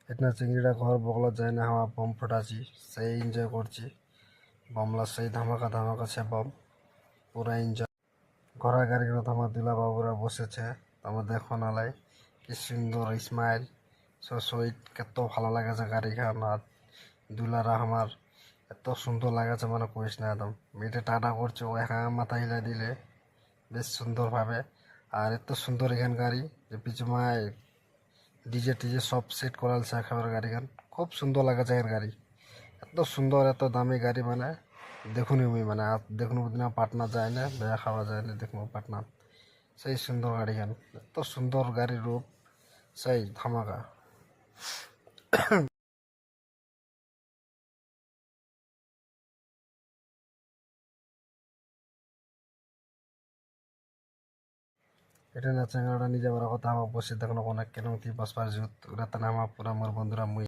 এটা চিংড়িটা ঘর বগলা যায় না হাওয়া বম ফোটাছি সেই এনজয় করছি বমলা সেই ধামাকা ধামাকা সে বম পুরা এনজয় ঘোড়া গাড়িগুলো আমার দুলা বাবুরা বসেছে আমার দেখো নালাই কি সুন্দর স্মাইল সো সুইট কত ভালো লাগেছে গাড়িখান আর দুলারা আমার এত সুন্দর লাগাছে মানে কইস না একদম মেয়েটা টাটা করছে ও একা মাথা হিলা দিলে বেশ সুন্দরভাবে আর এত সুন্দর এখান গাড়ি যে পিছু মায় ডিজে টিজে সব সেট করা আছে একেবারে গাড়ি গান খুব সুন্দর লাগাছে এর গাড়ি এত সুন্দর এত দামি গাড়ি মানে দেখুন মানে আর দেখুন দিনা পাটনা যায় না বেয়া খাওয়া যায় না দেখুন পাটনা সেই সুন্দর গাড়ি গান এত সুন্দর গাড়ির রূপ সেই ধামাকা এটা না চাঙ্গাটা নিজে বড় কথা আমার বসে দেখুন অনেক কেন কি বসবার জুত ওরা তো নামা পুরা মোর বন্ধুরা মুই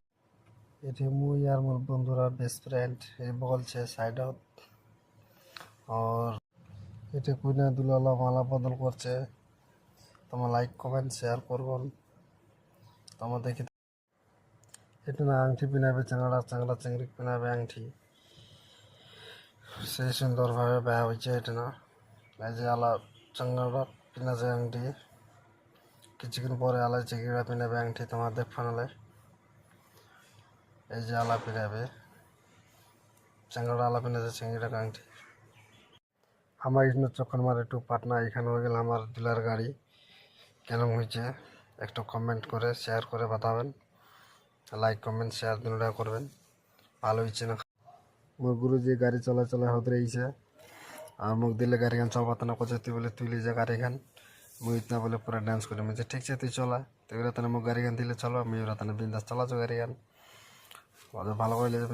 এটি মুই আর মোর বন্ধুরা বেস্ট ফ্রেন্ড এই বলছে সাইড আউট আর এটি কুইনা দুলালা মালা বদল করছে তোমার লাইক কমেন্ট শেয়ার করবেন তোমার দেখি এটা না আংটি পিনাবে চাংড়া চাংড়া চিংড়ি পিনাবে আংটি সেই সুন্দরভাবে ব্যয় হয়েছে এটা না এই যে আলা চাংড়া পিনা যায় আংটি কিছুক্ষণ পরে আলা চিংড়া পিনাবে আংটি তোমার দেখ ফানালে এই যে আলা পিনাবে চাংড়া আলা পিনাছে চিংড়িটা আংটি আমার এখানে যখন আমার একটু পাটনা এখানে হয়ে গেল আমার ডিলার গাড়ি কেন হয়েছে একটু কমেন্ট করে শেয়ার করে বাতাবেন লাইক কমেন্ট শেয়ার দুটা করবেন ভালো হয়েছে না মোর গুরু যে গাড়ি চলাচলা হতে রয়েছে আর মুখ দিলে গাড়ি গান চলবাতে না করছে তুই বলে তুই যা গাড়ি গান মুই ইতনা বলে পুরা ডান্স করি মুঝে ঠিক আছে তুই চলা তুই ওরা তানে মুখ গাড়ি গান দিলে চলো আমি ওরা তানে বিন্দাস চালাছো গাড়ি গান ভালো করে লেগে